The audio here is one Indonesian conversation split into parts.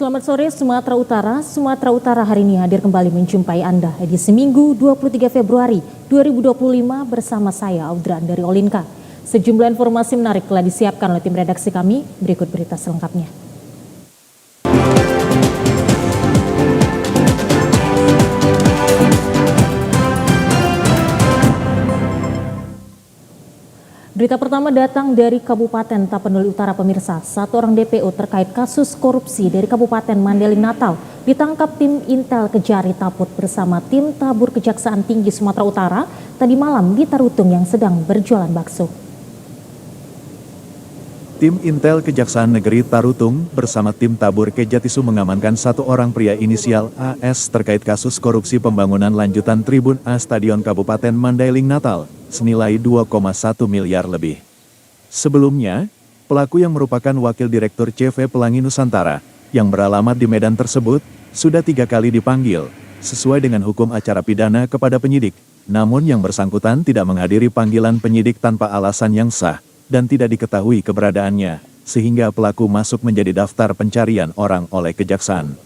Selamat sore Sumatera Utara. Sumatera Utara hari ini hadir kembali menjumpai Anda edisi Minggu 23 Februari 2025 bersama saya Audran dari Olinka. Sejumlah informasi menarik telah disiapkan oleh tim redaksi kami. Berikut berita selengkapnya. Berita pertama datang dari Kabupaten Tapanuli Utara pemirsa. Satu orang DPO terkait kasus korupsi dari Kabupaten Mandailing Natal ditangkap tim Intel Kejari Taput bersama tim Tabur Kejaksaan Tinggi Sumatera Utara tadi malam di Tarutung yang sedang berjualan bakso. Tim Intel Kejaksaan Negeri Tarutung bersama tim Tabur Kejatisu mengamankan satu orang pria inisial AS terkait kasus korupsi pembangunan lanjutan Tribun A Stadion Kabupaten Mandailing Natal senilai 2,1 miliar lebih. Sebelumnya, pelaku yang merupakan Wakil Direktur CV Pelangi Nusantara yang beralamat di Medan tersebut sudah 3 kali dipanggil sesuai dengan hukum acara pidana kepada penyidik, namun yang bersangkutan tidak menghadiri panggilan penyidik tanpa alasan yang sah dan tidak diketahui keberadaannya, sehingga pelaku masuk menjadi daftar pencarian orang oleh Kejaksaan.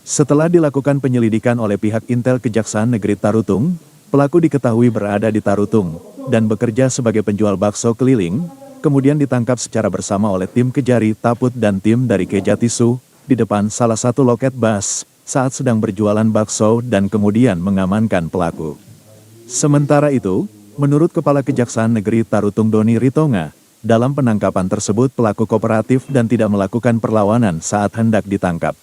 Setelah dilakukan penyelidikan oleh pihak Intel Kejaksaan Negeri Tarutung, pelaku diketahui berada di Tarutung dan bekerja sebagai penjual bakso keliling, kemudian ditangkap secara bersama oleh tim Kejari Taput dan tim dari Kejatisu di depan salah satu loket bus saat sedang berjualan bakso dan kemudian mengamankan pelaku. Sementara itu, menurut Kepala Kejaksaan Negeri Tarutung Doni Ritonga, dalam penangkapan tersebut pelaku kooperatif dan tidak melakukan perlawanan saat hendak ditangkap.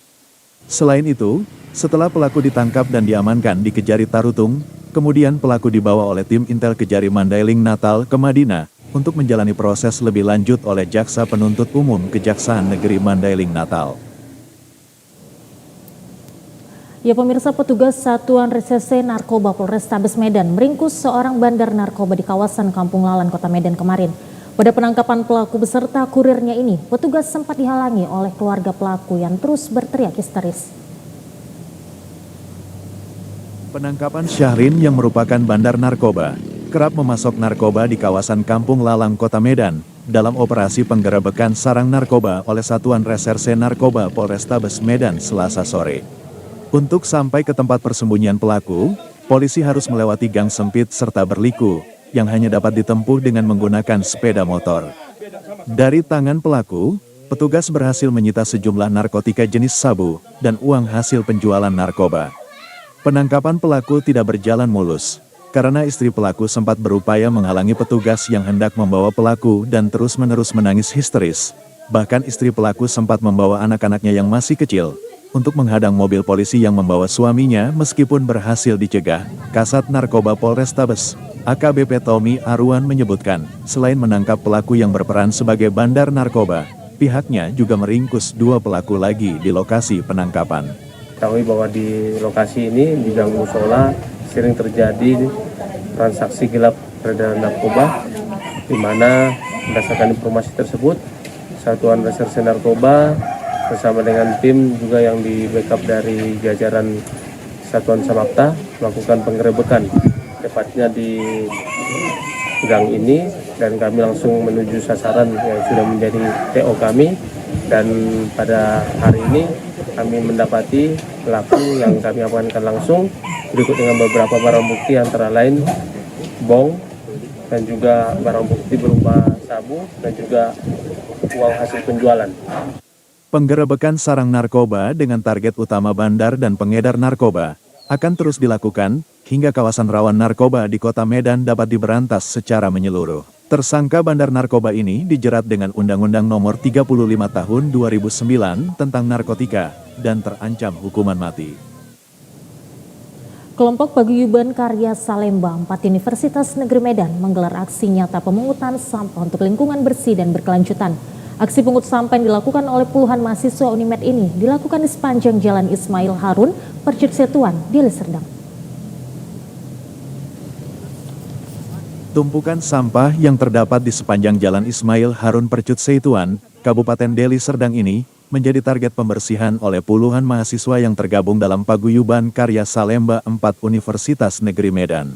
Selain itu, setelah pelaku ditangkap dan diamankan di Kejari Tarutung, kemudian pelaku dibawa oleh tim Intel Kejari Mandailing Natal ke Madinah untuk menjalani proses lebih lanjut oleh Jaksa Penuntut Umum Kejaksaan Negeri Mandailing Natal. Ya pemirsa, petugas Satuan Reserse Narkoba Polrestabes Medan meringkus seorang bandar narkoba di kawasan Kampung Lalan, Kota Medan kemarin. Pada penangkapan pelaku beserta kurirnya ini, petugas sempat dihalangi oleh keluarga pelaku yang terus berteriak histeris. Penangkapan Syahrin yang merupakan bandar narkoba, kerap memasok narkoba di kawasan Kampung Lalang, Kota Medan, dalam operasi penggerebekan sarang narkoba oleh Satuan Reserse Narkoba Polrestabes Medan Selasa sore. Untuk sampai ke tempat persembunyian pelaku, polisi harus melewati gang sempit serta berliku, yang hanya dapat ditempuh dengan menggunakan sepeda motor. Dari tangan pelaku, petugas berhasil menyita sejumlah narkotika jenis sabu dan uang hasil penjualan narkoba. Penangkapan pelaku tidak berjalan mulus, karena istri pelaku sempat berupaya menghalangi petugas yang hendak membawa pelaku dan terus-menerus menangis histeris. Bahkan istri pelaku sempat membawa anak-anaknya yang masih kecil untuk menghadang mobil polisi yang membawa suaminya meskipun berhasil dicegah. Kasat Narkoba Polrestabes, AKBP Tommy Aruan menyebutkan, selain menangkap pelaku yang berperan sebagai bandar narkoba, pihaknya juga meringkus 2 pelaku lagi di lokasi penangkapan. Ketahui bahwa di lokasi ini di Gang Musola sering terjadi transaksi gelap peredaran narkoba, di mana berdasarkan informasi tersebut Satuan Reserse Narkoba bersama dengan tim juga yang di backup dari jajaran Satuan Samapta melakukan penggerebekan tepatnya di gang ini, dan kami langsung menuju sasaran yang sudah menjadi TO kami, dan pada hari ini kami mendapati pelaku yang kami amankan langsung berikut dengan beberapa barang bukti antara lain bong dan juga barang bukti berupa sabu dan juga uang hasil penjualan. Penggerebekan sarang narkoba dengan target utama bandar dan pengedar narkoba akan terus dilakukan hingga kawasan rawan narkoba di Kota Medan dapat diberantas secara menyeluruh. Tersangka bandar narkoba ini dijerat dengan Undang-Undang Nomor 35 Tahun 2009 tentang narkotika dan terancam hukuman mati. Kelompok Paguyuban Karya Salemba 4 Universitas Negeri Medan menggelar aksi nyata pemungutan sampah untuk lingkungan bersih dan berkelanjutan. Aksi pungut sampah yang dilakukan oleh puluhan mahasiswa Unimed ini dilakukan di sepanjang Jalan Ismail Harun, Percut Setuan, Deli Serdang. Tumpukan sampah yang terdapat di sepanjang Jalan Ismail Harun Percut Setuan, Kabupaten Deli Serdang ini menjadi target pembersihan oleh puluhan mahasiswa yang tergabung dalam Paguyuban Karya Salemba 4 Universitas Negeri Medan.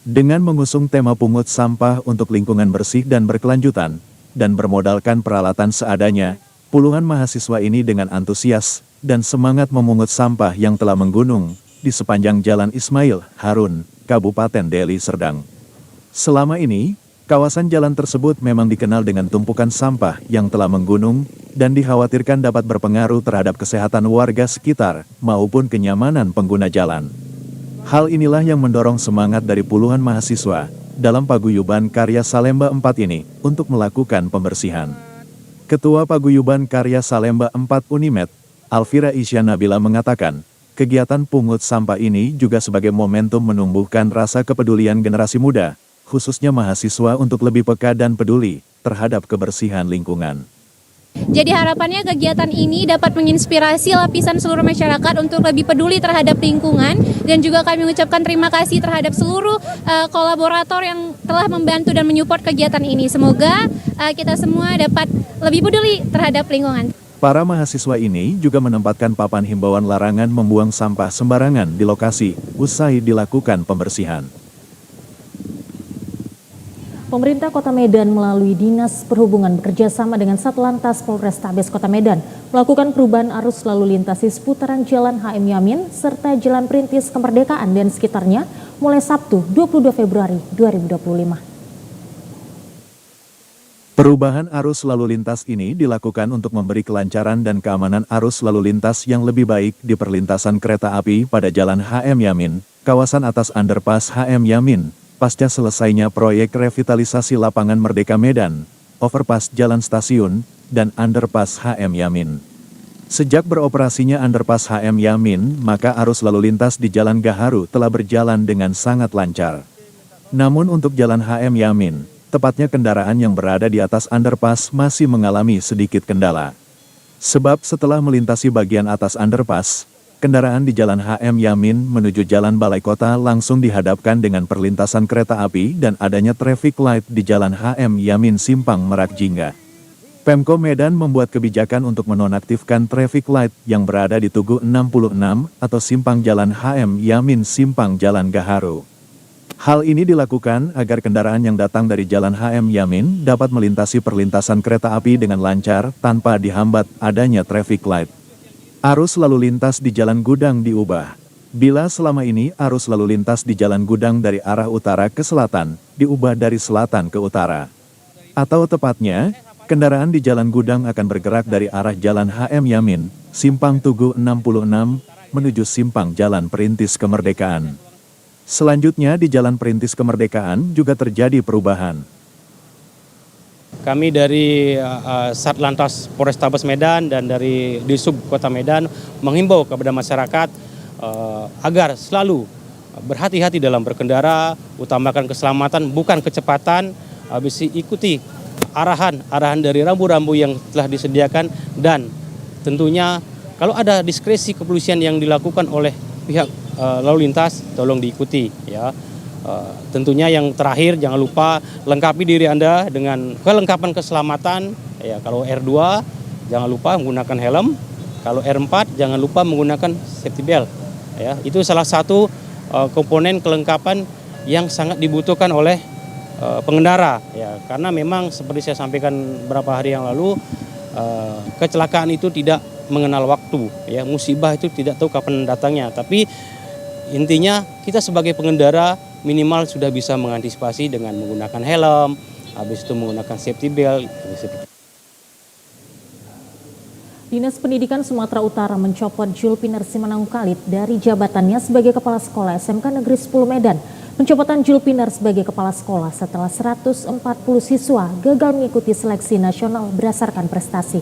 Dengan mengusung tema pungut sampah untuk lingkungan bersih dan berkelanjutan, dan bermodalkan peralatan seadanya, Puluhan mahasiswa ini dengan antusias dan semangat memungut sampah yang telah menggunung di sepanjang Jalan Ismail Harun, Kabupaten Deli Serdang. Selama ini, kawasan jalan tersebut memang dikenal dengan tumpukan sampah yang telah menggunung dan dikhawatirkan dapat berpengaruh terhadap kesehatan warga sekitar maupun kenyamanan pengguna jalan. Hal inilah yang mendorong semangat dari puluhan mahasiswa dalam paguyuban karya Salemba 4 ini untuk melakukan pembersihan. Ketua Paguyuban Karya Salemba 4 Unimed, Alfira Isya Nabila mengatakan, kegiatan pungut sampah ini juga sebagai momentum menumbuhkan rasa kepedulian generasi muda, khususnya mahasiswa untuk lebih peka dan peduli terhadap kebersihan lingkungan. Jadi harapannya kegiatan ini dapat menginspirasi lapisan seluruh masyarakat untuk lebih peduli terhadap lingkungan, dan juga kami mengucapkan terima kasih terhadap seluruh kolaborator yang telah membantu dan menyupport kegiatan ini. Semoga kita semua dapat lebih peduli terhadap lingkungan. Para mahasiswa ini juga menempatkan papan himbauan larangan membuang sampah sembarangan di lokasi usai dilakukan pembersihan. Pemerintah Kota Medan melalui Dinas Perhubungan bekerja sama dengan Satlantas Polrestabes Kota Medan melakukan perubahan arus lalu lintas di seputaran Jalan HM Yamin serta Jalan Perintis Kemerdekaan dan sekitarnya mulai Sabtu 22 Februari 2025. Perubahan arus lalu lintas ini dilakukan untuk memberi kelancaran dan keamanan arus lalu lintas yang lebih baik di perlintasan kereta api pada Jalan HM Yamin, kawasan atas underpass HM Yamin, pasca selesainya proyek revitalisasi lapangan Merdeka Medan, overpass Jalan Stasiun, dan underpass HM Yamin. Sejak beroperasinya underpass HM Yamin, maka arus lalu lintas di Jalan Gaharu telah berjalan dengan sangat lancar. Namun untuk Jalan HM Yamin, tepatnya kendaraan yang berada di atas underpass masih mengalami sedikit kendala. Sebab setelah melintasi bagian atas underpass, kendaraan di Jalan HM Yamin menuju Jalan Balai Kota langsung dihadapkan dengan perlintasan kereta api dan adanya traffic light di Jalan HM Yamin Simpang Merak Jingga. Pemko Medan membuat kebijakan untuk menonaktifkan traffic light yang berada di Tugu 66 atau Simpang Jalan HM Yamin Simpang Jalan Gaharu. Hal ini dilakukan agar kendaraan yang datang dari Jalan HM Yamin dapat melintasi perlintasan kereta api dengan lancar tanpa dihambat adanya traffic light. Arus lalu lintas di Jalan Gudang diubah. Bila selama ini arus lalu lintas di Jalan Gudang dari arah utara ke selatan, diubah dari selatan ke utara. Atau tepatnya, kendaraan di Jalan Gudang akan bergerak dari arah Jalan HM Yamin, Simpang Tugu 66, menuju Simpang Jalan Perintis Kemerdekaan. Selanjutnya di Jalan Perintis Kemerdekaan juga terjadi perubahan. Kami dari Satlantas Polrestabes Medan dan dari Disub Kota Medan menghimbau kepada masyarakat agar selalu berhati-hati dalam berkendara, utamakan keselamatan bukan kecepatan, habis ikuti arahan dari rambu-rambu yang telah disediakan, dan tentunya kalau ada diskresi kepolisian yang dilakukan oleh pihak lalu lintas tolong diikuti ya. Tentunya yang terakhir jangan lupa lengkapi diri Anda dengan kelengkapan keselamatan ya. Kalau R2 jangan lupa menggunakan helm, kalau R4 jangan lupa menggunakan safety belt ya. Itu salah satu komponen kelengkapan yang sangat dibutuhkan oleh pengendara ya, karena memang seperti saya sampaikan beberapa hari yang lalu, kecelakaan itu tidak mengenal waktu ya, musibah itu tidak tahu kapan datangnya, tapi intinya kita sebagai pengendara minimal sudah bisa mengantisipasi dengan menggunakan helm, habis itu menggunakan safety belt. Dinas Pendidikan Sumatera Utara mencopot Julpiner Simanungkalit dari jabatannya sebagai Kepala Sekolah SMK Negeri 10 Medan. Pencopotan Julpiner sebagai Kepala Sekolah setelah 140 siswa gagal mengikuti seleksi nasional berdasarkan prestasi.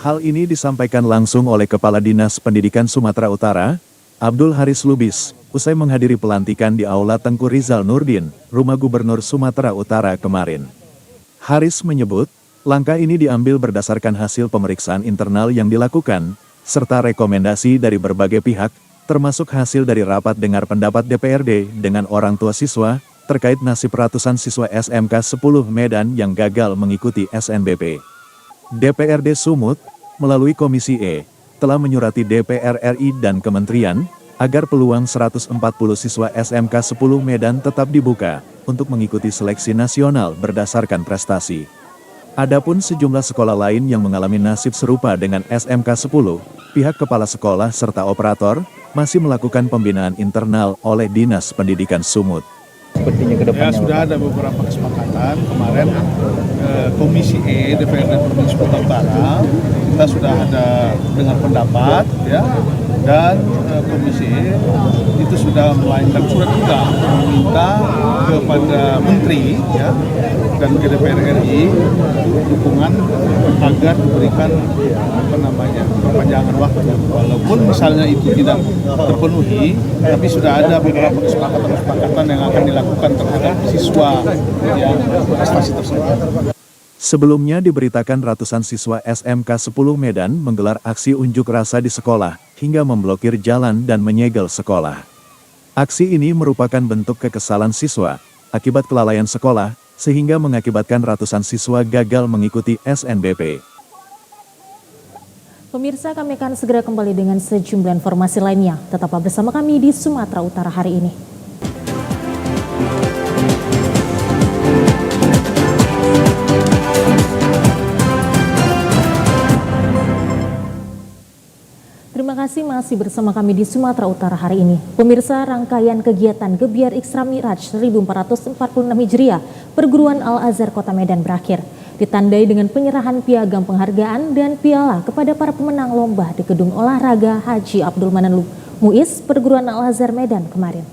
Hal ini disampaikan langsung oleh Kepala Dinas Pendidikan Sumatera Utara, Abdul Haris Lubis, usai menghadiri pelantikan di Aula Tengku Rizal Nurdin, Rumah Gubernur Sumatera Utara kemarin. Haris menyebut, langkah ini diambil berdasarkan hasil pemeriksaan internal yang dilakukan, serta rekomendasi dari berbagai pihak, termasuk hasil dari rapat dengar pendapat DPRD dengan orang tua siswa, terkait nasib ratusan siswa SMK 10 Medan yang gagal mengikuti SNBP. DPRD Sumut, melalui Komisi E, telah menyurati DPR RI dan Kementerian, agar peluang 140 siswa SMK 10 Medan tetap dibuka, untuk mengikuti seleksi nasional berdasarkan prestasi. Adapun sejumlah sekolah lain yang mengalami nasib serupa dengan SMK 10, pihak kepala sekolah serta operator masih melakukan pembinaan internal oleh Dinas Pendidikan Sumut. Sepertinya ke depannya, sudah ada beberapa kesepakatan kemarin Komisi E DPRD Provinsi Sumatera Utara, kita sudah ada dengar pendapat ya, dan Komisi E itu sudah melainkan surat juga meminta kepada Menteri ya dan ke DPR RI dukungan agar diberikan perpanjangan waktu, walaupun misalnya itu tidak terpenuhi, tapi sudah ada beberapa kesepakatan yang akan dilakukan terhadap siswa yang prestasi tersebut. Sebelumnya diberitakan ratusan siswa SMK 10 Medan menggelar aksi unjuk rasa di sekolah hingga memblokir jalan dan menyegel sekolah. Aksi ini merupakan bentuk kekesalan siswa akibat kelalaian sekolah sehingga mengakibatkan ratusan siswa gagal mengikuti SNBP. Pemirsa, kami akan segera kembali dengan sejumlah informasi lainnya. Tetaplah bersama kami di Sumatera Utara hari ini. Terima kasih masih bersama kami di Sumatera Utara hari ini. Pemirsa, rangkaian kegiatan Gebiar Isra Miraj 1446 Hijriah Perguruan Al-Azhar Kota Medan berakhir. Ditandai dengan penyerahan piagam penghargaan dan piala kepada para pemenang lomba di Gedung Olahraga Haji Abdul Manan Muiz Perguruan Al-Azhar Medan kemarin.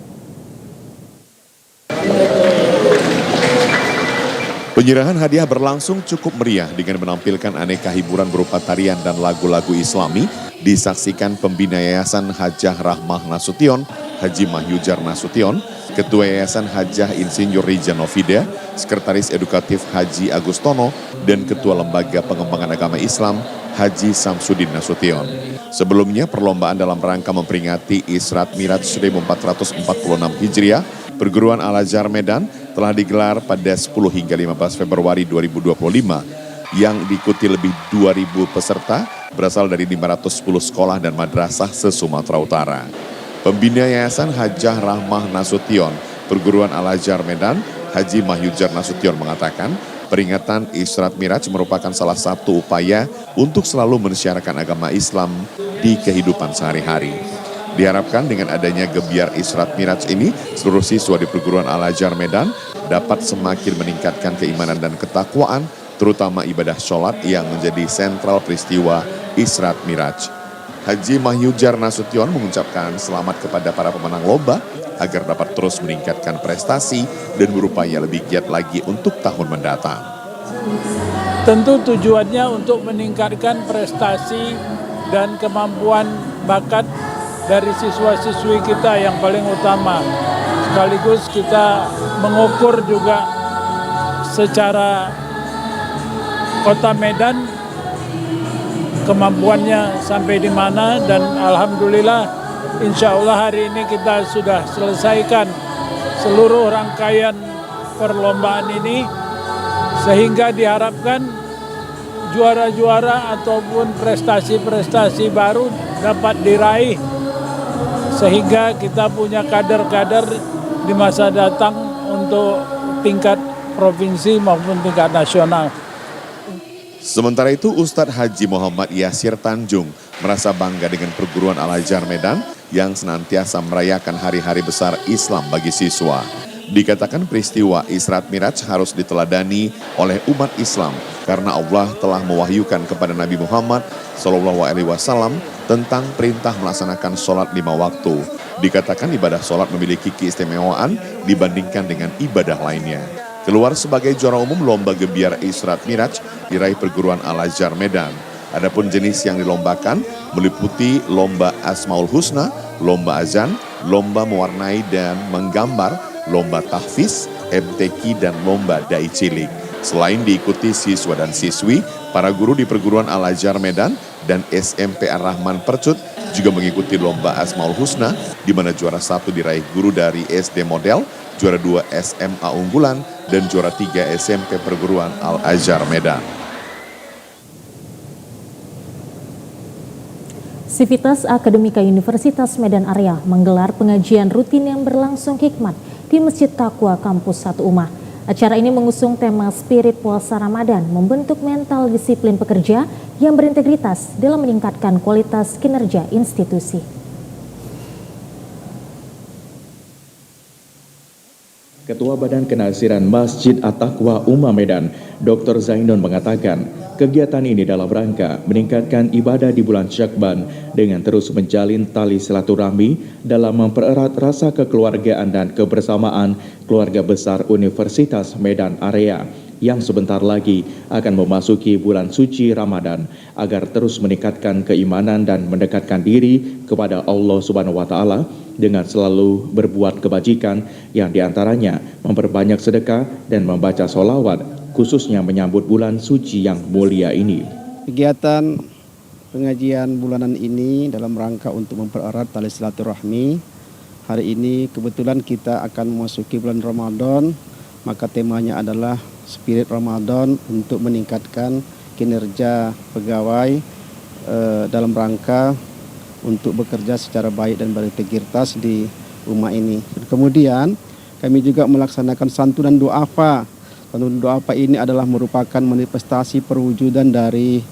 Penyerahan hadiah berlangsung cukup meriah dengan menampilkan aneka hiburan berupa tarian dan lagu-lagu Islami, disaksikan pembina Yayasan Hajah Rahmah Nasution, Haji Mahyujar Nasution, Ketua Yayasan Hajah Insinyur Rija Novida, Sekretaris Edukatif Haji Agustono, dan Ketua Lembaga Pengembangan Agama Islam Haji Samsudin Nasution. Sebelumnya perlombaan dalam rangka memperingati Isra Miraj 1446 Hijriah Perguruan Al-Azhar Medan telah digelar pada 10 hingga 15 Februari 2025 yang diikuti lebih 2.000 peserta berasal dari 510 sekolah dan madrasah se-Sumatera Utara. Pembina Yayasan Hajah Rahmah Nasution Perguruan Al-Azhar Medan, Haji Mahyujar Nasution mengatakan, peringatan Isra Miraj merupakan salah satu upaya untuk selalu mensiarkan agama Islam di kehidupan sehari-hari. Diharapkan dengan adanya Gebiar Isra Miraj ini, seluruh siswa di Perguruan Al-Azhar Medan dapat semakin meningkatkan keimanan dan ketakwaan, terutama ibadah sholat yang menjadi sentral peristiwa Isra Miraj. Haji Mahyujar Nasution mengucapkan selamat kepada para pemenang lomba agar dapat terus meningkatkan prestasi dan berupaya lebih giat lagi untuk tahun mendatang. Tentu tujuannya untuk meningkatkan prestasi dan kemampuan bakat dari siswa-siswi kita yang paling utama. Sekaligus kita mengukur juga secara Kota Medan kemampuannya sampai di mana, dan alhamdulillah insya Allah hari ini kita sudah selesaikan seluruh rangkaian perlombaan ini, sehingga diharapkan juara-juara ataupun prestasi-prestasi baru dapat diraih, sehingga kita punya kader-kader di masa datang untuk tingkat provinsi maupun tingkat nasional. Sementara itu, Ustadz Haji Muhammad Yasir Tanjung merasa bangga dengan Perguruan Al-Azhar Medan yang senantiasa merayakan hari-hari besar Islam bagi siswa. Dikatakan peristiwa Isra Miraj harus diteladani oleh umat Islam karena Allah telah mewahyukan kepada Nabi Muhammad SAW tentang perintah melaksanakan sholat 5 waktu. Dikatakan ibadah sholat memiliki keistimewaan dibandingkan dengan ibadah lainnya. Keluar sebagai juara umum lomba Gebiar Isra Miraj diraih Perguruan Al-Azhar Medan. Adapun jenis yang dilombakan meliputi lomba Asmaul Husna, lomba azan, lomba mewarnai dan menggambar, lomba tahfiz, MTQ, dan lomba dai cilik. Selain diikuti siswa dan siswi, para guru di Perguruan Al-Azhar Medan dan SMP Ar-Rahman Percut juga mengikuti lomba Asmaul Husna, di mana juara 1 diraih guru dari SD Model, juara 2 SMA Unggulan, dan juara 3 SMP Perguruan Al-Azhar Medan. Sivitas Akademika Universitas Medan Area menggelar pengajian rutin yang berlangsung hikmat di Masjid Taqwa Kampus 1 Ummah. Acara ini mengusung tema Spirit Puasa Ramadan, membentuk mental disiplin pekerja yang berintegritas dalam meningkatkan kualitas kinerja institusi. Ketua Badan Kenasiran Masjid At-Taqwa Umma Medan, Dr. Zainun mengatakan, kegiatan ini dalam rangka meningkatkan ibadah di bulan Syakban dengan terus menjalin tali silaturahmi dalam mempererat rasa kekeluargaan dan kebersamaan keluarga besar Universitas Medan Area yang sebentar lagi akan memasuki bulan suci Ramadan agar terus meningkatkan keimanan dan mendekatkan diri kepada Allah Subhanahu wa taala dengan selalu berbuat kebajikan yang diantaranya memperbanyak sedekah dan membaca sholawat khususnya menyambut bulan suci yang mulia ini. Kegiatan pengajian bulanan ini dalam rangka untuk mempererat tali silaturahmi. Hari ini kebetulan kita akan memasuki bulan Ramadan, maka temanya adalah Spirit Ramadan untuk meningkatkan kinerja pegawai dalam rangka untuk bekerja secara baik dan berintegritas di rumah ini. Kemudian kami juga melaksanakan santunan du'afa. Santunan du'afa ini adalah merupakan manifestasi perwujudan dari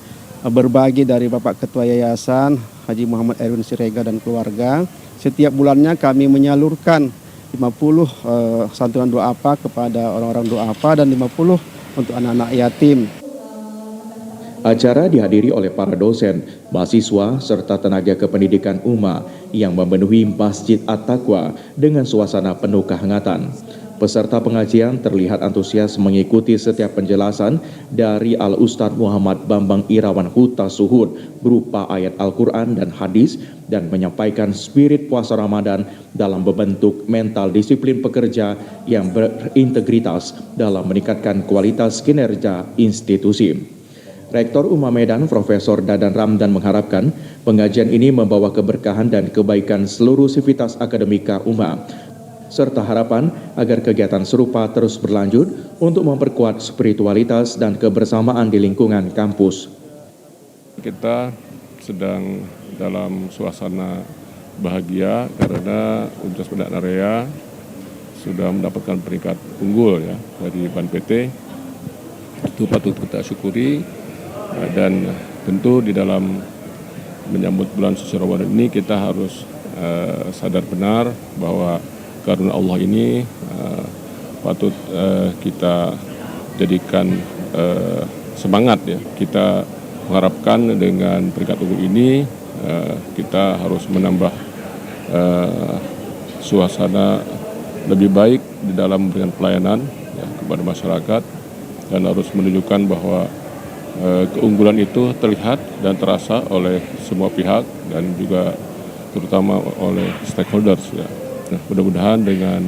berbagai dari Bapak Ketua Yayasan Haji Muhammad Erwin Sirega dan keluarga. Setiap bulannya kami menyalurkan 50 santunan du'afa kepada orang-orang du'afa dan 50 untuk anak-anak yatim. Acara dihadiri oleh para dosen, mahasiswa, serta tenaga kependidikan Umma yang memenuhi Masjid At-Taqwa dengan suasana penuh kehangatan. Peserta pengajian terlihat antusias mengikuti setiap penjelasan dari Al-Ustadz Muhammad Bambang Irawan Huta Suhud berupa ayat Al-Quran dan hadis dan menyampaikan spirit puasa Ramadan dalam membentuk mental disiplin pekerja yang berintegritas dalam meningkatkan kualitas kinerja institusi. Rektor Umma Medan, Profesor Dadan Ramdan mengharapkan pengajian ini membawa keberkahan dan kebaikan seluruh sivitas akademika Umma, serta harapan agar kegiatan serupa terus berlanjut untuk memperkuat spiritualitas dan kebersamaan di lingkungan kampus. Kita sedang dalam suasana bahagia karena Universitas Medan Area sudah mendapatkan peringkat unggul ya dari BANPT. Itu patut kita syukuri. Dan tentu di dalam menyambut bulan suci Ramadan ini kita harus sadar benar bahwa karunia Allah ini patut kita jadikan semangat ya. Kita mengharapkan dengan peringkat unggul ini kita harus menambah suasana lebih baik di dalam memberikan pelayanan ya, kepada masyarakat dan harus menunjukkan bahwa keunggulan itu terlihat dan terasa oleh semua pihak dan juga terutama oleh stakeholders ya. Nah, mudah-mudahan dengan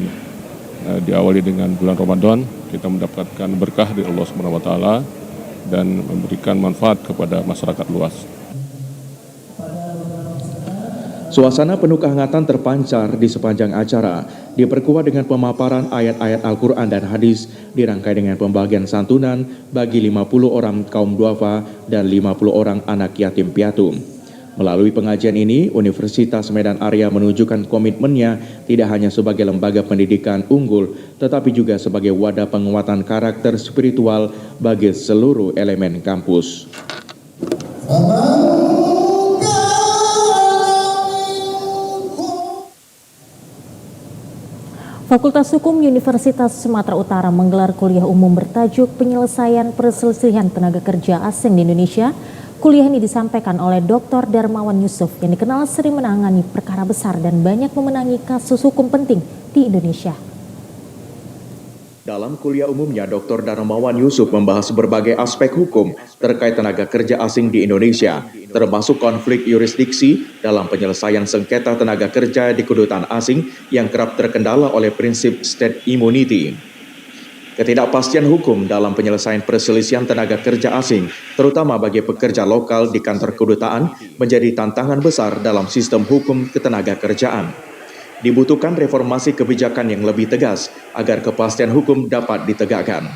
diawali dengan bulan Ramadan kita mendapatkan berkah dari Allah Subhanahu wa taala dan memberikan manfaat kepada masyarakat luas. Suasana penuh kehangatan terpancar di sepanjang acara, diperkuat dengan pemaparan ayat-ayat Al-Quran dan hadis, dirangkai dengan pembagian santunan bagi 50 orang kaum duafa dan 50 orang anak yatim piatu. Melalui pengajian ini, Universitas Medan Area menunjukkan komitmennya tidak hanya sebagai lembaga pendidikan unggul, tetapi juga sebagai wadah penguatan karakter spiritual bagi seluruh elemen kampus. Fakultas Hukum Universitas Sumatera Utara menggelar kuliah umum bertajuk Penyelesaian Perselisihan Tenaga Kerja Asing di Indonesia. Kuliah ini disampaikan oleh Dr. Darmawan Yusuf yang dikenal sering menangani perkara besar dan banyak memenangi kasus hukum penting di Indonesia. Dalam kuliah umumnya, Dr. Darmawan Yusuf membahas berbagai aspek hukum terkait tenaga kerja asing di Indonesia, termasuk konflik yurisdiksi dalam penyelesaian sengketa tenaga kerja di kedutaan asing yang kerap terkendala oleh prinsip state immunity. Ketidakpastian hukum dalam penyelesaian perselisihan tenaga kerja asing, terutama bagi pekerja lokal di kantor kedutaan, menjadi tantangan besar dalam sistem hukum ketenaga kerjaan. Dibutuhkan reformasi kebijakan yang lebih tegas agar kepastian hukum dapat ditegakkan.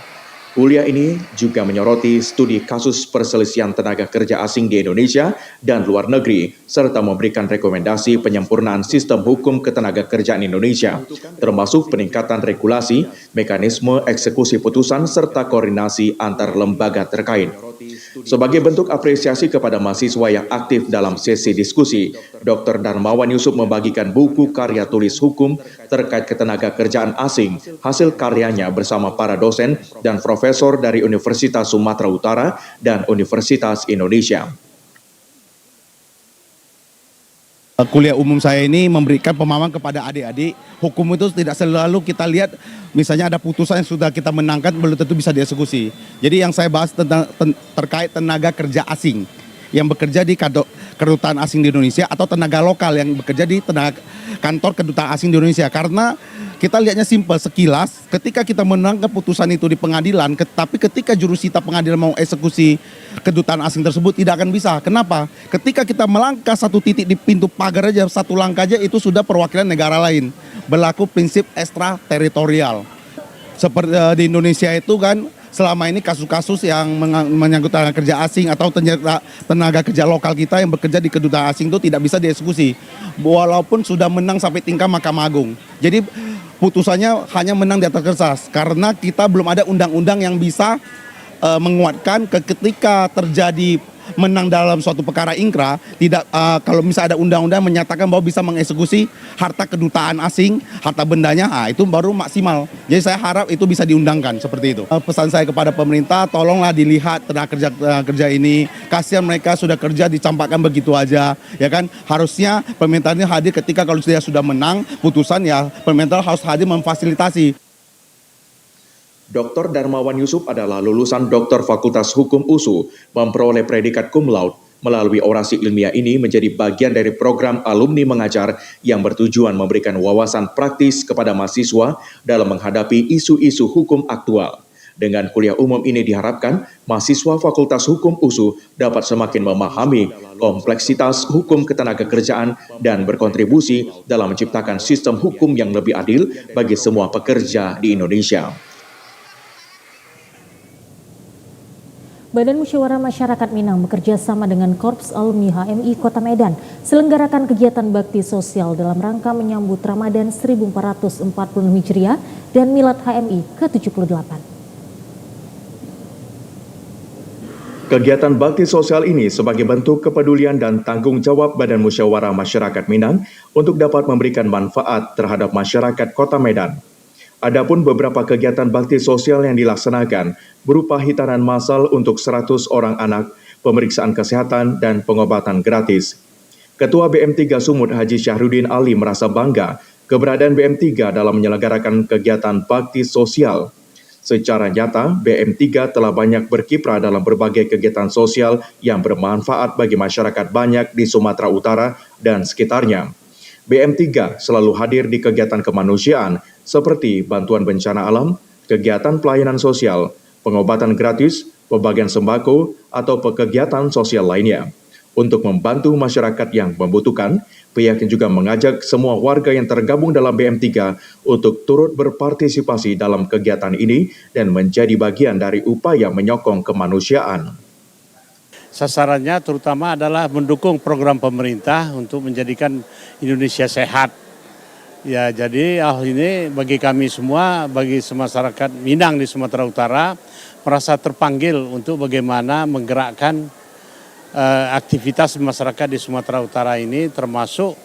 Kuliah ini juga menyoroti studi kasus perselisihan tenaga kerja asing di Indonesia dan luar negeri, serta memberikan rekomendasi penyempurnaan sistem hukum ketenaga kerjaan Indonesia, termasuk peningkatan regulasi, mekanisme eksekusi putusan, serta koordinasi antar lembaga terkait. Sebagai bentuk apresiasi kepada mahasiswa yang aktif dalam sesi diskusi, Dr. Darmawan Yusuf membagikan buku karya tulis hukum terkait ketenaga kerjaan asing, hasil karyanya bersama para dosen dan profesor dari Universitas Sumatera Utara dan Universitas Indonesia. Kuliah umum saya ini memberikan pemahaman kepada adik-adik, hukum itu tidak selalu kita lihat, misalnya ada putusan yang sudah kita menangkan, belum tentu bisa dieksekusi. Jadi yang saya bahas tentang terkait tenaga kerja asing yang bekerja di kedutaan asing di Indonesia atau tenaga lokal yang bekerja di kantor kedutaan asing di Indonesia. Karena kita lihatnya simpel, sekilas ketika kita menangkan putusan itu di pengadilan, tapi ketika jurusita pengadilan mau eksekusi kedutaan asing tersebut tidak akan bisa. Kenapa? Ketika kita melangkah satu titik di pintu pagar aja, satu langkah aja itu sudah perwakilan negara lain. Berlaku prinsip ekstrateritorial. Seperti di Indonesia itu kan selama ini kasus-kasus yang menyangkut tenaga kerja asing atau tenaga kerja lokal kita yang bekerja di kedutaan asing itu tidak bisa dieksekusi. Walaupun sudah menang sampai tingkat Mahkamah Agung. Jadi putusannya hanya menang di atas kertas karena kita belum ada undang-undang yang bisa menguatkan ketika terjadi menang dalam suatu perkara ingkrah, tidak kalau misalnya ada undang-undang menyatakan bahwa bisa mengeksekusi harta kedutaan asing, harta bendanya, itu baru maksimal. Jadi saya harap itu bisa diundangkan seperti itu. Pesan saya kepada pemerintah, tolonglah dilihat tenaga kerja ini. Kasihan mereka sudah kerja dicampakkan begitu aja, ya kan? Harusnya pemerintah ini hadir ketika kalau dia sudah menang putusan, ya pemerintah harus hadir memfasilitasi. Dr. Darmawan Yusuf adalah lulusan Doktor Fakultas Hukum USU, memperoleh predikat cum laude. Melalui orasi ilmiah ini menjadi bagian dari program alumni mengajar yang bertujuan memberikan wawasan praktis kepada mahasiswa dalam menghadapi isu-isu hukum aktual. Dengan kuliah umum ini diharapkan, mahasiswa Fakultas Hukum USU dapat semakin memahami kompleksitas hukum ketenagakerjaan dan berkontribusi dalam menciptakan sistem hukum yang lebih adil bagi semua pekerja di Indonesia. Badan Musyawarah Masyarakat Minang bekerja sama dengan Korps Alumni HMI Kota Medan selenggarakan kegiatan bakti sosial dalam rangka menyambut Ramadan 1440 Hijriah dan Milad HMI ke-78. Kegiatan bakti sosial ini sebagai bentuk kepedulian dan tanggung jawab Badan Musyawarah Masyarakat Minang untuk dapat memberikan manfaat terhadap masyarakat Kota Medan. Adapun beberapa kegiatan bakti sosial yang dilaksanakan berupa hitanan massal untuk 100 orang anak, pemeriksaan kesehatan, dan pengobatan gratis. Ketua BM3 Sumut Haji Syahrudin Ali merasa bangga keberadaan BM3 dalam menyelenggarakan kegiatan bakti sosial. Secara nyata, BM3 telah banyak berkiprah dalam berbagai kegiatan sosial yang bermanfaat bagi masyarakat banyak di Sumatera Utara dan sekitarnya. BM3 selalu hadir di kegiatan kemanusiaan seperti bantuan bencana alam, kegiatan pelayanan sosial, pengobatan gratis, pembagian sembako, atau kegiatan sosial lainnya. Untuk membantu masyarakat yang membutuhkan, pihaknya juga mengajak semua warga yang tergabung dalam BM3 untuk turut berpartisipasi dalam kegiatan ini dan menjadi bagian dari upaya menyokong kemanusiaan. Sasarannya terutama adalah mendukung program pemerintah untuk menjadikan Indonesia sehat. Ya, jadi ini bagi kami semua, bagi masyarakat Minang di Sumatera Utara, merasa terpanggil untuk bagaimana menggerakkan aktivitas masyarakat di Sumatera Utara ini, termasuk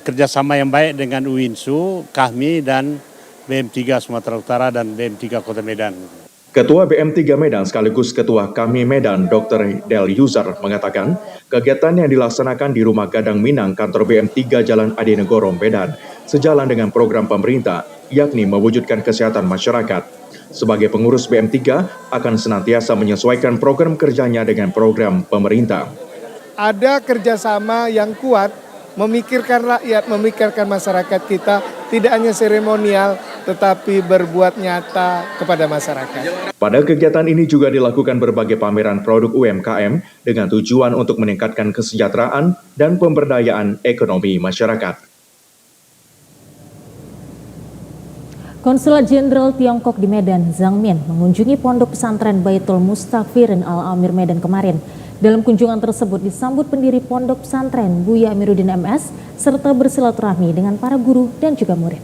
kerjasama yang baik dengan UINSU, KAHMI, dan BM3 Sumatera Utara dan BM3 Kota Medan. Ketua BM3 Medan sekaligus Ketua KAHMI Medan Dr. Del Yuzar mengatakan, kegiatan yang dilaksanakan di Rumah Gadang Minang kantor BM3 Jalan Adinegoro Medan sejalan dengan program pemerintah, yakni mewujudkan kesehatan masyarakat. Sebagai pengurus BM3 akan senantiasa menyesuaikan program kerjanya dengan program pemerintah. Ada kerjasama yang kuat, memikirkan rakyat, memikirkan masyarakat kita, tidak hanya seremonial, tetapi berbuat nyata kepada masyarakat. Pada kegiatan ini juga dilakukan berbagai pameran produk UMKM dengan tujuan untuk meningkatkan kesejahteraan dan pemberdayaan ekonomi masyarakat. Konsulat Jenderal Tiongkok di Medan, Zhang Min, mengunjungi Pondok Pesantren Baitul Mustaghfirin Al-Amir Medan kemarin. Dalam kunjungan tersebut disambut pendiri Pondok Pesantren Buya Amiruddin MS serta bersilaturahmi dengan para guru dan juga murid.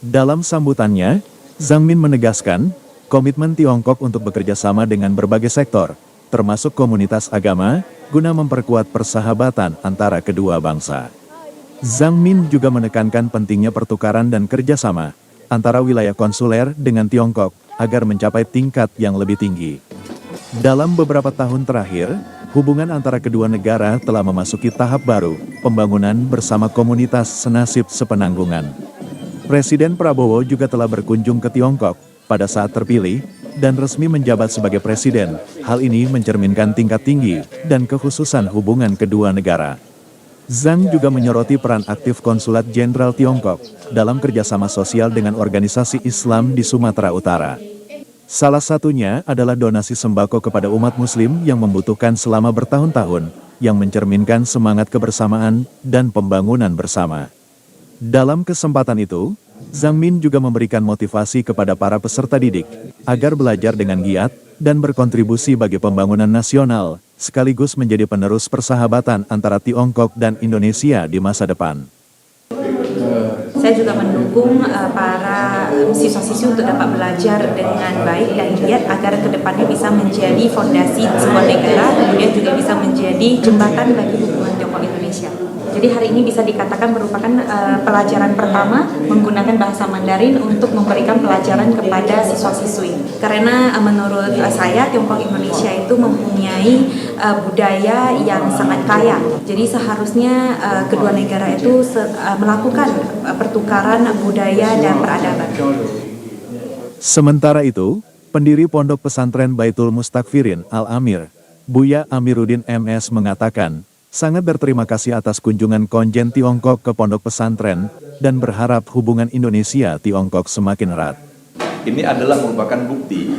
Dalam sambutannya, Zhang Min menegaskan komitmen Tiongkok untuk bekerja sama dengan berbagai sektor, termasuk komunitas agama, guna memperkuat persahabatan antara kedua bangsa. Zhang Min juga menekankan pentingnya pertukaran dan kerjasama antara wilayah konsuler dengan Tiongkok agar mencapai tingkat yang lebih tinggi. Dalam beberapa tahun terakhir, hubungan antara kedua negara telah memasuki tahap baru, pembangunan bersama komunitas senasib sepenanggungan. Presiden Prabowo juga telah berkunjung ke Tiongkok pada saat terpilih dan resmi menjabat sebagai presiden. Hal ini mencerminkan tingkat tinggi dan kekhususan hubungan kedua negara. Zhang juga menyoroti peran aktif Konsulat Jenderal Tiongkok dalam kerjasama sosial dengan organisasi Islam di Sumatera Utara. Salah satunya adalah donasi sembako kepada umat muslim yang membutuhkan selama bertahun-tahun, yang mencerminkan semangat kebersamaan dan pembangunan bersama. Dalam kesempatan itu, Zhang Min juga memberikan motivasi kepada para peserta didik agar belajar dengan giat dan berkontribusi bagi pembangunan nasional, sekaligus menjadi penerus persahabatan antara Tiongkok dan Indonesia di masa depan. Saya juga mendukung para siswa-siswi untuk dapat belajar dengan baik dan giat agar kedepannya bisa menjadi fondasi sebuah negara, kemudian juga bisa menjadi jembatan bagi hubungan Tiongkok Indonesia. Jadi hari ini bisa dikatakan merupakan pelajaran pertama menggunakan bahasa Mandarin untuk memberikan pelajaran kepada siswa-siswi. Karena menurut saya Tiongkok Indonesia itu mempunyai budaya yang sangat kaya. Jadi seharusnya kedua negara itu melakukan pertukaran budaya dan peradaban. Sementara itu, pendiri Pondok Pesantren Baitul Mustaghfirin Al-Amir, Buya Amiruddin MS mengatakan, sangat berterima kasih atas kunjungan konjen Tiongkok ke Pondok Pesantren dan berharap hubungan Indonesia-Tiongkok semakin erat. Ini adalah merupakan bukti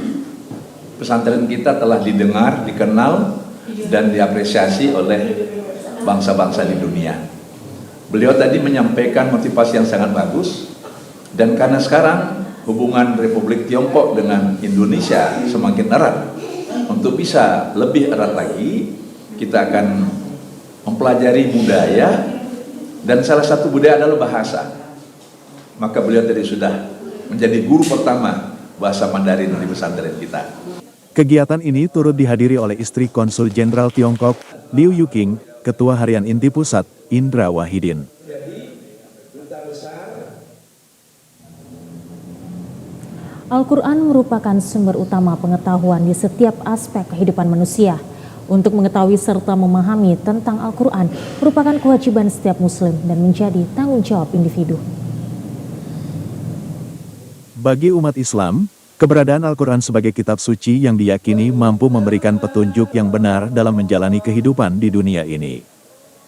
pesantren kita telah didengar, dikenal, dan diapresiasi oleh bangsa-bangsa di dunia. Beliau tadi menyampaikan motivasi yang sangat bagus, dan karena sekarang hubungan Republik Tiongkok dengan Indonesia semakin erat, untuk bisa lebih erat lagi, kita akan mempelajari budaya, dan salah satu budaya adalah bahasa. Maka beliau tadi sudah menjadi guru pertama bahasa Mandarin di pesantren kita. Kegiatan ini turut dihadiri oleh istri Konsul Jenderal Tiongkok, Liu Yuqing, Ketua Harian Inti Pusat, Indra Wahidin. Al-Quran merupakan sumber utama pengetahuan di setiap aspek kehidupan manusia. Untuk mengetahui serta memahami tentang Al-Quran merupakan kewajiban setiap muslim dan menjadi tanggung jawab individu. Bagi umat Islam, keberadaan Al-Quran sebagai kitab suci yang diyakini mampu memberikan petunjuk yang benar dalam menjalani kehidupan di dunia ini.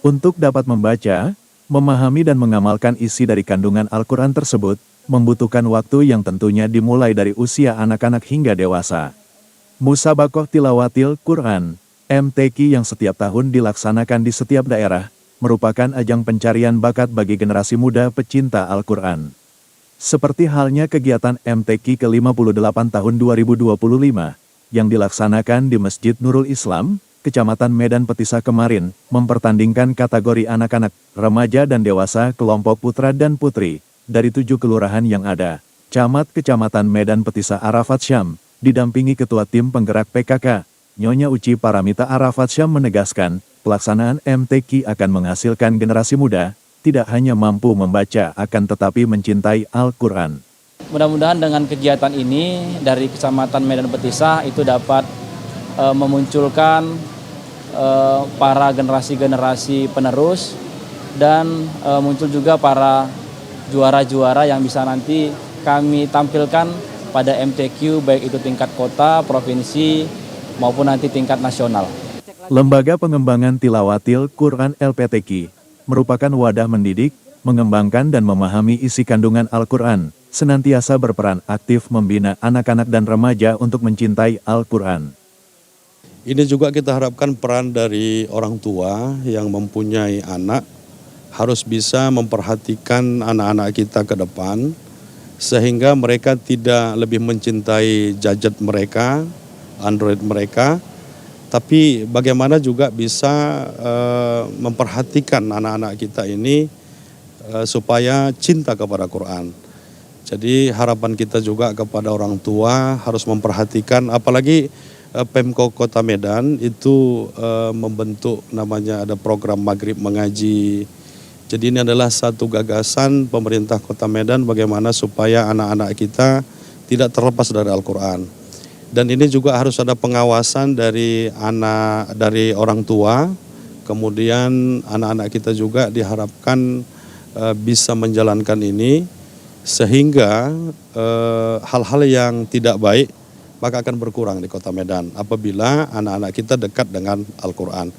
Untuk dapat membaca, memahami dan mengamalkan isi dari kandungan Al-Quran tersebut, membutuhkan waktu yang tentunya dimulai dari usia anak-anak hingga dewasa. Musabaqah Tilawatil Quran MTQ yang setiap tahun dilaksanakan di setiap daerah, merupakan ajang pencarian bakat bagi generasi muda pecinta Al-Quran. Seperti halnya kegiatan MTQ ke-58 tahun 2025, yang dilaksanakan di Masjid Nurul Islam, Kecamatan Medan Petisa kemarin, mempertandingkan kategori anak-anak, remaja dan dewasa kelompok putra dan putri, dari 7 kelurahan yang ada. Camat Kecamatan Medan Petisa Arafat Syam, didampingi Ketua Tim Penggerak PKK, Nyonya Uci Paramita Arafat Syam menegaskan, pelaksanaan MTQ akan menghasilkan generasi muda, tidak hanya mampu membaca akan tetapi mencintai Al-Quran. Mudah-mudahan dengan kegiatan ini dari Kecamatan Medan Petisa itu dapat memunculkan para generasi-generasi penerus dan muncul juga para juara-juara yang bisa nanti kami tampilkan pada MTQ baik itu tingkat kota, provinsi, maupun nanti tingkat nasional. Lembaga Pengembangan Tilawatil Quran LPTQ merupakan wadah mendidik, mengembangkan dan memahami isi kandungan Al-Quran, senantiasa berperan aktif membina anak-anak dan remaja untuk mencintai Al-Quran. Ini juga kita harapkan peran dari orang tua yang mempunyai anak harus bisa memperhatikan anak-anak kita ke depan, sehingga mereka tidak lebih mencintai gadget mereka, Android mereka, tapi bagaimana juga bisa memperhatikan anak-anak kita ini supaya cinta kepada Quran. Jadi harapan kita juga kepada orang tua harus memperhatikan, apalagi Pemko Kota Medan itu membentuk namanya ada program Maghrib Mengaji. Jadi ini adalah satu gagasan pemerintah Kota Medan bagaimana supaya anak-anak kita tidak terlepas dari Al-Quran. Dan ini juga harus ada pengawasan dari orang tua, kemudian anak-anak kita juga diharapkan bisa menjalankan ini sehingga hal-hal yang tidak baik maka akan berkurang di Kota Medan apabila anak-anak kita dekat dengan Al-Quran.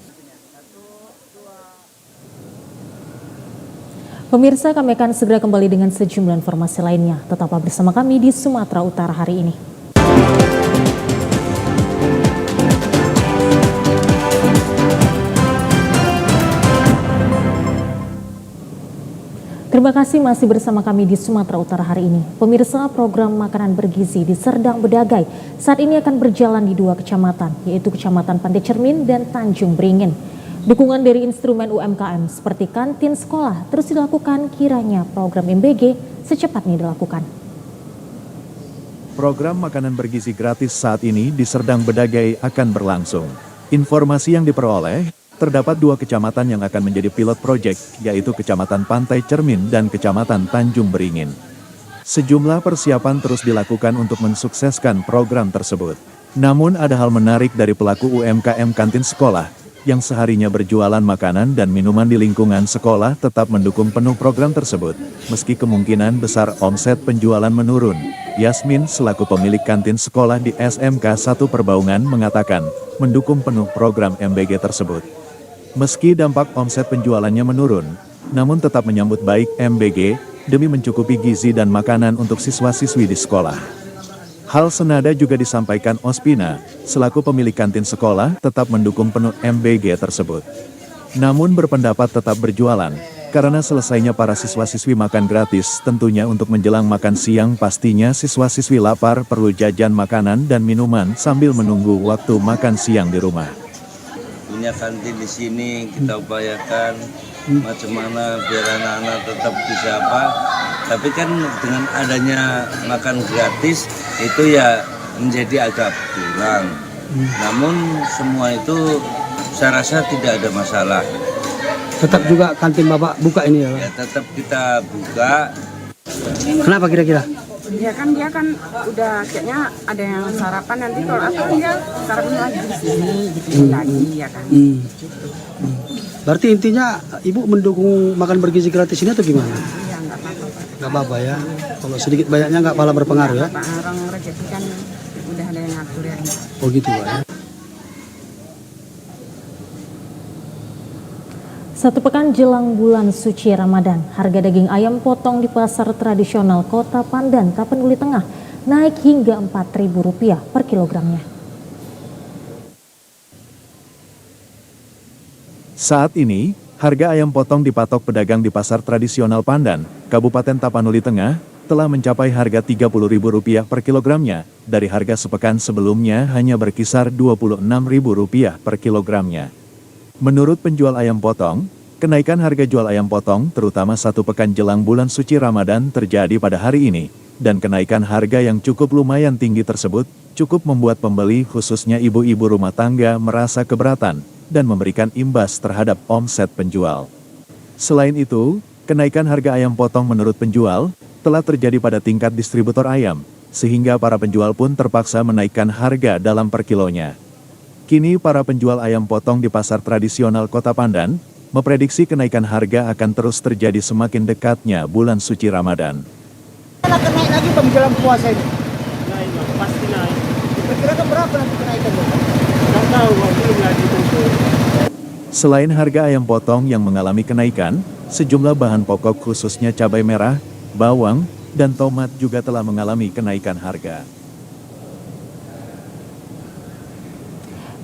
Pemirsa, kami akan segera kembali dengan sejumlah informasi lainnya. Tetaplah bersama kami di Sumatera Utara hari ini. Terima kasih masih bersama kami di Sumatera Utara hari ini. Pemirsa, program makanan bergizi di Serdang Bedagai saat ini akan berjalan di 2 kecamatan, yaitu Kecamatan Pantai Cermin dan Tanjung Beringin. Dukungan dari instrumen UMKM seperti kantin sekolah terus dilakukan, kiranya program MBG secepatnya dilakukan. Program makanan bergizi gratis saat ini di Serdang Bedagai akan berlangsung. Informasi yang diperoleh, terdapat 2 kecamatan yang akan menjadi pilot project, yaitu Kecamatan Pantai Cermin dan Kecamatan Tanjung Beringin. Sejumlah persiapan terus dilakukan untuk mensukseskan program tersebut. Namun ada hal menarik dari pelaku UMKM kantin sekolah, yang seharinya berjualan makanan dan minuman di lingkungan sekolah tetap mendukung penuh program tersebut, meski kemungkinan besar omset penjualan menurun. Yasmin selaku pemilik kantin sekolah di SMK 1 Perbaungan mengatakan, mendukung penuh program MBG tersebut. Meski dampak omset penjualannya menurun, namun tetap menyambut baik MBG demi mencukupi gizi dan makanan untuk siswa-siswi di sekolah. Hal senada juga disampaikan Ospina, selaku pemilik kantin sekolah tetap mendukung penuh MBG tersebut. Namun berpendapat tetap berjualan, karena selesainya para siswa-siswi makan gratis tentunya untuk menjelang makan siang pastinya siswa-siswi lapar perlu jajan makanan dan minuman sambil menunggu waktu makan siang di rumah. Punya kantin di sini kita upayakan macam mana biar anak-anak tetap bisa apa. Tapi kan dengan adanya makan gratis itu ya menjadi agak kurang. Namun semua itu saya rasa tidak ada masalah. Tetap juga kantin Bapak buka ini ya? Ya tetap kita buka. Kenapa kira-kira? Ya kan dia kan udah kayaknya ada yang sarapan, nanti kalau apa dia sarapan lagi di sini gitu lagi ya kan. Berarti intinya Ibu mendukung makan bergizi gratis ini atau gimana? Iya nggak apa-apa. Nggak apa-apa ya. Kalau sedikit banyaknya nggak malah berpengaruh ya? Orang rezeki kan udah ada yang ngatur ya. Oh gitu Pak ya. Satu pekan jelang bulan suci Ramadan, harga daging ayam potong di pasar tradisional Kota Pandan, Tapanuli Tengah naik hingga Rp4.000 per kilogramnya. Saat ini, harga ayam potong dipatok pedagang di pasar tradisional Pandan, Kabupaten Tapanuli Tengah, telah mencapai harga Rp30.000 per kilogramnya, dari harga sepekan sebelumnya hanya berkisar Rp26.000 per kilogramnya. Menurut penjual ayam potong, kenaikan harga jual ayam potong terutama satu pekan jelang bulan suci Ramadan terjadi pada hari ini, dan kenaikan harga yang cukup lumayan tinggi tersebut cukup membuat pembeli khususnya ibu-ibu rumah tangga merasa keberatan dan memberikan imbas terhadap omset penjual. Selain itu, kenaikan harga ayam potong menurut penjual telah terjadi pada tingkat distributor ayam, sehingga para penjual pun terpaksa menaikkan harga dalam per kilonya. Kini para penjual ayam potong di pasar tradisional Kota Pandan memprediksi kenaikan harga akan terus terjadi semakin dekatnya bulan suci Ramadan. Akan naik lagi menjelang puasa ini? Naik, pasti naik. Kira-kira berapa nanti kenaikannya? Nggak tahu, belum lagi tentu. Selain harga ayam potong yang mengalami kenaikan, sejumlah bahan pokok khususnya cabai merah, bawang, dan tomat juga telah mengalami kenaikan harga.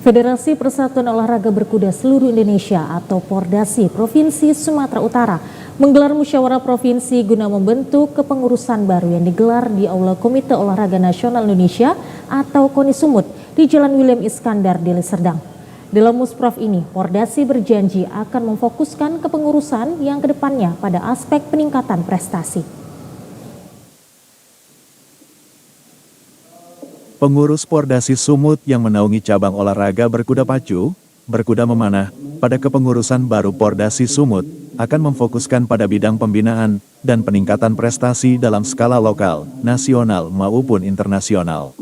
Federasi Persatuan Olahraga Berkuda Seluruh Indonesia atau Pordasi Provinsi Sumatera Utara menggelar musyawarah provinsi guna membentuk kepengurusan baru yang digelar di Aula Komite Olahraga Nasional Indonesia atau KONI Sumut di Jalan William Iskandar, Deli Serdang. Dalam musprov ini, Pordasi berjanji akan memfokuskan kepengurusan yang kedepannya pada aspek peningkatan prestasi. Pengurus Pordasi Sumut yang menaungi cabang olahraga berkuda pacu, berkuda memanah, pada kepengurusan baru Pordasi Sumut akan memfokuskan pada bidang pembinaan dan peningkatan prestasi dalam skala lokal, nasional maupun internasional.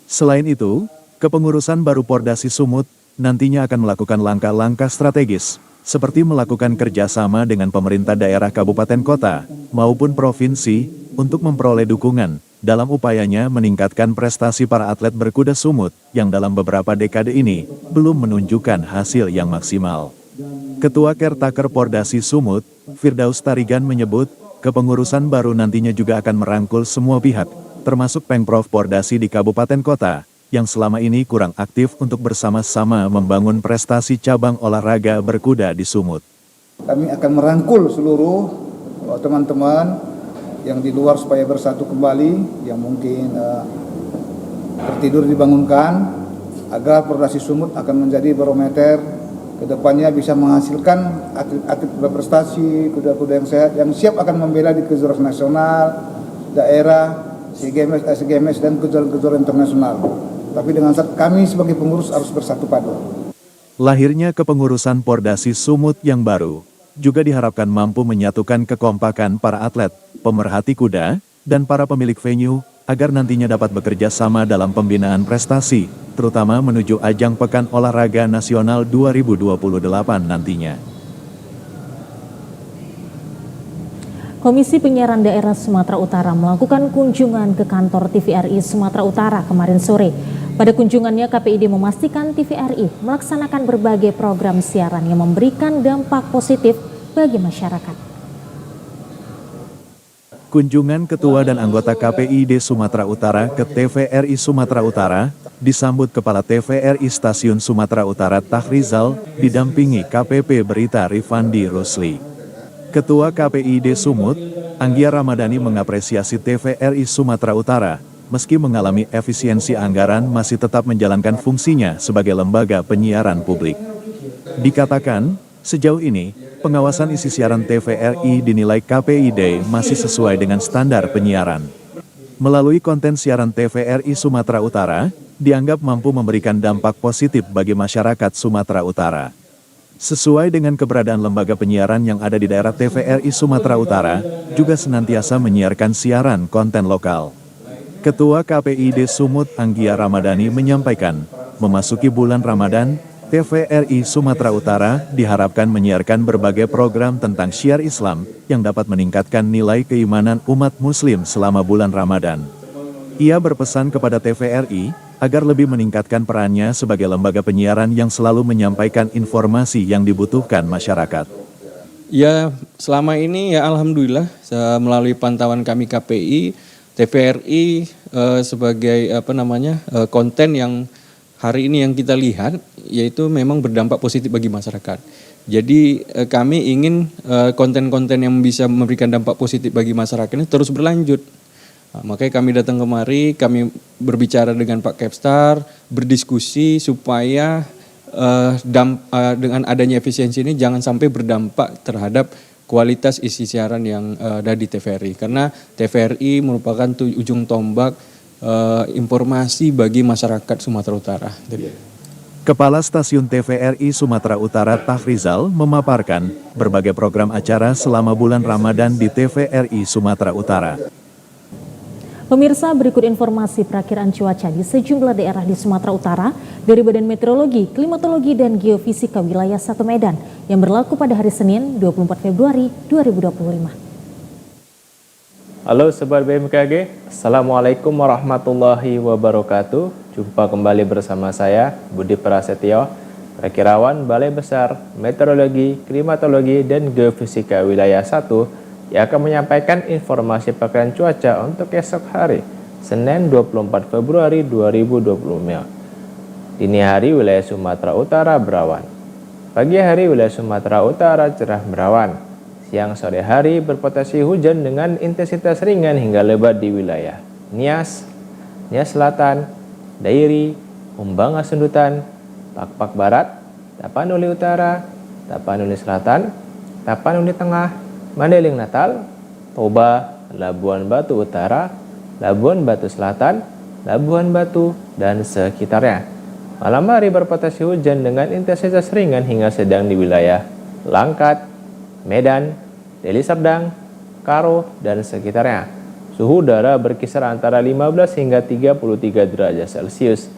Selain itu, kepengurusan baru Pordasi Sumut nantinya akan melakukan langkah-langkah strategis, seperti melakukan kerjasama dengan pemerintah daerah kabupaten kota maupun provinsi untuk memperoleh dukungan dalam upayanya meningkatkan prestasi para atlet berkuda Sumut yang dalam beberapa dekade ini belum menunjukkan hasil yang maksimal. Ketua Kertaker Pordasi Sumut, Firdaus Tarigan menyebut, kepengurusan baru nantinya juga akan merangkul semua pihak, termasuk Pengprov Pordasi di kabupaten kota, yang selama ini kurang aktif untuk bersama-sama membangun prestasi cabang olahraga berkuda di Sumut. Kami akan merangkul seluruh teman-teman yang di luar supaya bersatu kembali, yang mungkin tertidur dibangunkan, agar Pordasi Sumut akan menjadi barometer kedepannya bisa menghasilkan atlet-atlet berprestasi, kuda-kuda yang sehat, yang siap akan membela di kejuaraan nasional, daerah, SEA Games dan kejuaraan internasional. Tapi dengan kami sebagai pengurus harus bersatu padu. Lahirnya kepengurusan Pordasi Sumut yang baru juga diharapkan mampu menyatukan kekompakan para atlet, pemerhati kuda, dan para pemilik venue agar nantinya dapat bekerja sama dalam pembinaan prestasi, terutama menuju ajang Pekan Olahraga Nasional 2028 nantinya. Komisi Penyiaran Daerah Sumatera Utara melakukan kunjungan ke kantor TVRI Sumatera Utara kemarin sore. Pada kunjungannya, KPID memastikan TVRI melaksanakan berbagai program siaran yang memberikan dampak positif bagi masyarakat. Kunjungan Ketua dan anggota KPID Sumatera Utara ke TVRI Sumatera Utara disambut Kepala TVRI Stasiun Sumatera Utara Tahrizal didampingi KPP Berita Rifandi Rusli. Ketua KPID Sumut, Anggia Ramadhani mengapresiasi TVRI Sumatera Utara meski mengalami efisiensi anggaran masih tetap menjalankan fungsinya sebagai lembaga penyiaran publik. Dikatakan, sejauh ini, pengawasan isi siaran TVRI dinilai KPID masih sesuai dengan standar penyiaran. Melalui konten siaran TVRI Sumatera Utara, dianggap mampu memberikan dampak positif bagi masyarakat Sumatera Utara. Sesuai dengan keberadaan lembaga penyiaran yang ada di daerah TVRI Sumatera Utara, juga senantiasa menyiarkan siaran konten lokal. Ketua KPID Sumut Anggia Ramadhani menyampaikan, memasuki bulan Ramadan, TVRI Sumatera Utara diharapkan menyiarkan berbagai program tentang syiar Islam yang dapat meningkatkan nilai keimanan umat muslim selama bulan Ramadan. Ia berpesan kepada TVRI agar lebih meningkatkan perannya sebagai lembaga penyiaran yang selalu menyampaikan informasi yang dibutuhkan masyarakat. Ya, selama ini ya alhamdulillah melalui pantauan kami KPI, TVRI sebagai konten yang hari ini yang kita lihat yaitu memang berdampak positif bagi masyarakat. Jadi kami ingin konten-konten yang bisa memberikan dampak positif bagi masyarakat ini terus berlanjut. Makanya kami datang kemari, kami berbicara dengan Pak Kepstar, berdiskusi supaya dengan adanya efisiensi ini jangan sampai berdampak terhadap kualitas isi siaran yang ada di TVRI. Karena TVRI merupakan ujung tombak informasi bagi masyarakat Sumatera Utara. Kepala Stasiun TVRI Sumatera Utara Tahrizal memaparkan berbagai program acara selama bulan Ramadan di TVRI Sumatera Utara. Pemirsa, berikut informasi perakiraan cuaca di sejumlah daerah di Sumatera Utara dari Badan Meteorologi, Klimatologi, dan Geofisika Wilayah 1 Medan yang berlaku pada hari Senin 24 Februari 2025. Halo Sobat BMKG, Assalamualaikum warahmatullahi wabarakatuh. Jumpa kembali bersama saya, Budi Prasetyo, Perakirawan Balai Besar Meteorologi, Klimatologi, dan Geofisika Wilayah 1 yang akan menyampaikan informasi perakiraan cuaca untuk esok hari, Senin 24 Februari 2025. Dini hari wilayah Sumatera Utara berawan. Pagi hari wilayah Sumatera Utara cerah berawan. Siang sore hari berpotensi hujan dengan intensitas ringan hingga lebat di wilayah Nias, Nias Selatan, Dairi, Umbang Asundutan, Pakpak Barat, Tapanuli Utara, Tapanuli Selatan, Tapanuli Tengah, Mandailing Natal, Toba, Labuan Batu Utara, Labuan Batu Selatan, Labuan Batu, dan sekitarnya. Malam hari berpotensi hujan dengan intensitas ringan hingga sedang di wilayah Langkat, Medan, Deli Serdang, Karo, dan sekitarnya. Suhu udara berkisar antara 15 hingga 33 derajat Celcius.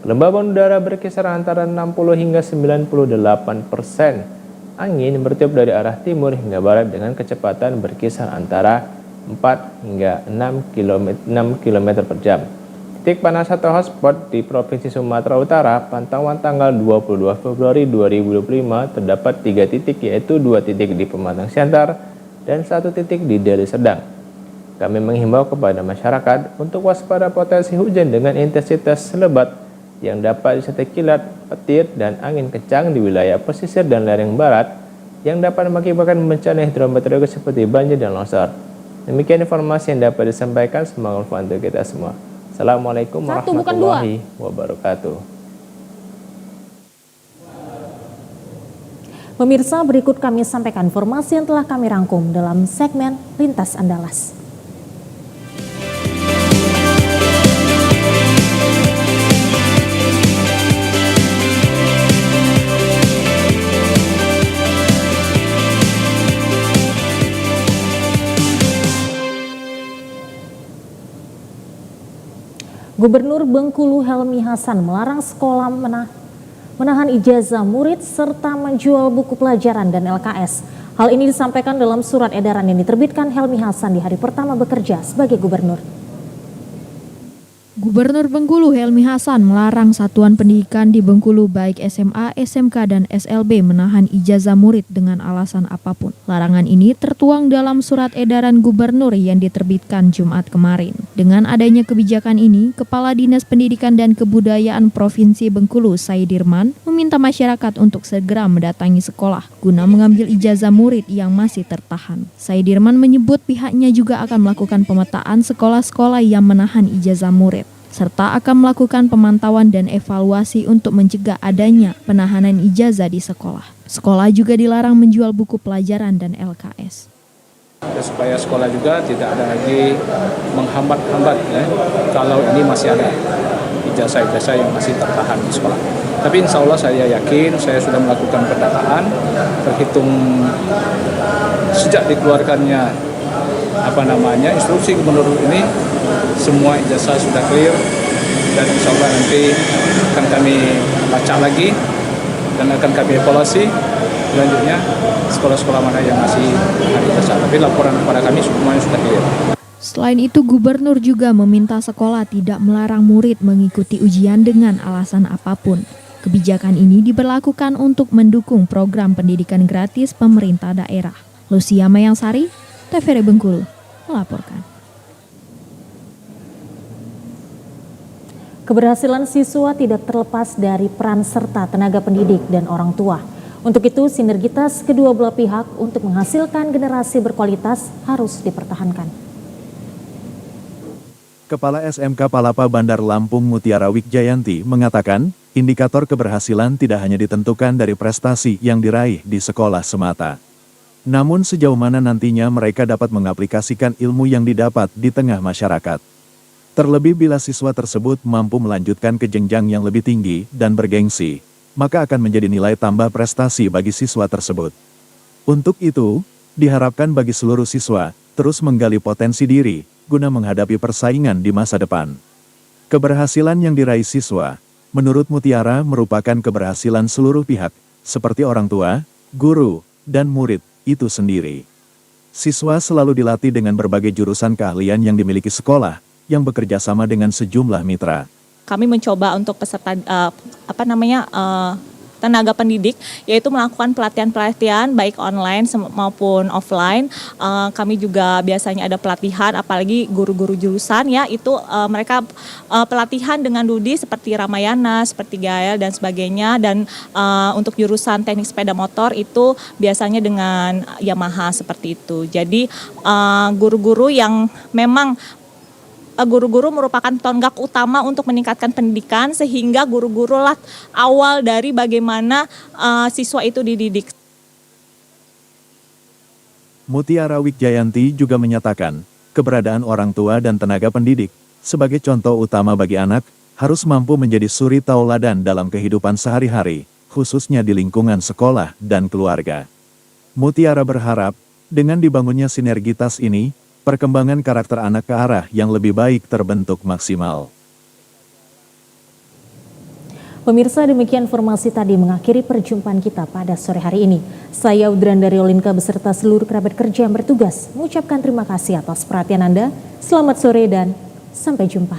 Kelembaban udara berkisar antara 60 hingga 98%. Angin bertiup dari arah timur hingga barat dengan kecepatan berkisar antara 4 hingga 6 km per jam. Titik panas atau hotspot di Provinsi Sumatera Utara, pantauan tanggal 22 Februari 2025 terdapat 3 titik, yaitu 2 titik di Pematang Siantar dan 1 titik di Deli Serdang. Kami menghimbau kepada masyarakat untuk waspada potensi hujan dengan intensitas lebat yang dapat disertai kilat, petir, dan angin kencang di wilayah pesisir dan lereng barat yang dapat mengakibatkan bencana hidrometeorologi seperti banjir dan longsor. Demikian informasi yang dapat disampaikan, semoga bermanfaat untuk kita semua. Assalamualaikum warahmatullahi wabarakatuh. Pemirsa, berikut kami sampaikan informasi yang telah kami rangkum dalam segmen Lintas Andalas. Gubernur Bengkulu Helmi Hasan melarang sekolah menahan ijazah murid serta menjual buku pelajaran dan LKS. Hal ini disampaikan dalam surat edaran yang diterbitkan Helmi Hasan di hari pertama bekerja sebagai gubernur. Gubernur Bengkulu Helmi Hasan melarang satuan pendidikan di Bengkulu baik SMA, SMK, dan SLB menahan ijazah murid dengan alasan apapun. Larangan ini tertuang dalam surat edaran gubernur yang diterbitkan Jumat kemarin. Dengan adanya kebijakan ini, Kepala Dinas Pendidikan dan Kebudayaan Provinsi Bengkulu, Saidirman, meminta masyarakat untuk segera mendatangi sekolah guna mengambil ijazah murid yang masih tertahan. Saidirman menyebut pihaknya juga akan melakukan pemetaan sekolah-sekolah yang menahan ijazah murid, serta akan melakukan pemantauan dan evaluasi untuk mencegah adanya penahanan ijazah di sekolah. Sekolah juga dilarang menjual buku pelajaran dan LKS. Supaya sekolah juga tidak ada lagi menghambat-hambat kalau ini masih ada ijazah-ijazah yang masih tertahan di sekolah. Tapi insya Allah saya yakin saya sudah melakukan pendataan, terhitung sejak dikeluarkannya instruksi gubernur ini, semua ijazah sudah clear dan insya Allah nanti akan kami baca lagi dan akan kami evaluasi selanjutnya sekolah-sekolah mana yang masih ada ijazah. Tapi laporan kepada kami semuanya sudah clear. Selain itu, gubernur juga meminta sekolah tidak melarang murid mengikuti ujian dengan alasan apapun. Kebijakan ini diberlakukan untuk mendukung program pendidikan gratis pemerintah daerah. Lucia Mayangsari, TVRI Bengkulu, melaporkan. Keberhasilan siswa tidak terlepas dari peran serta tenaga pendidik dan orang tua. Untuk itu, sinergitas kedua belah pihak untuk menghasilkan generasi berkualitas harus dipertahankan. Kepala SMK Palapa Bandar Lampung Mutiara Wikjayanti mengatakan, indikator keberhasilan tidak hanya ditentukan dari prestasi yang diraih di sekolah semata. Namun sejauh mana nantinya mereka dapat mengaplikasikan ilmu yang didapat di tengah masyarakat. Terlebih bila siswa tersebut mampu melanjutkan ke jenjang yang lebih tinggi dan bergengsi, maka akan menjadi nilai tambah prestasi bagi siswa tersebut. Untuk itu, diharapkan bagi seluruh siswa terus menggali potensi diri guna menghadapi persaingan di masa depan. Keberhasilan yang diraih siswa, menurut Mutiara merupakan keberhasilan seluruh pihak, seperti orang tua, guru, dan murid itu sendiri. Siswa selalu dilatih dengan berbagai jurusan keahlian yang dimiliki sekolah, yang bekerja sama dengan sejumlah mitra. Kami mencoba untuk peserta tenaga pendidik, yaitu melakukan pelatihan-pelatihan baik online maupun offline. Kami juga biasanya ada pelatihan, apalagi guru-guru jurusan ya, itu mereka pelatihan dengan Dudi seperti Ramayana, seperti Gael dan sebagainya. Dan untuk jurusan teknik sepeda motor itu biasanya dengan Yamaha seperti itu. Jadi guru-guru yang memang guru-guru merupakan tonggak utama untuk meningkatkan pendidikan, sehingga guru-guru lah awal dari bagaimana siswa itu dididik. Mutiara Wijjayanti juga menyatakan, keberadaan orang tua dan tenaga pendidik sebagai contoh utama bagi anak harus mampu menjadi suri tauladan dalam kehidupan sehari-hari, khususnya di lingkungan sekolah dan keluarga. Mutiara berharap, dengan dibangunnya sinergitas ini, perkembangan karakter anak ke arah yang lebih baik terbentuk maksimal. Pemirsa, demikian informasi tadi mengakhiri perjumpaan kita pada sore hari ini. Saya Udran dari Olinka beserta seluruh kerabat kerja yang bertugas mengucapkan terima kasih atas perhatian Anda. Selamat sore dan sampai jumpa.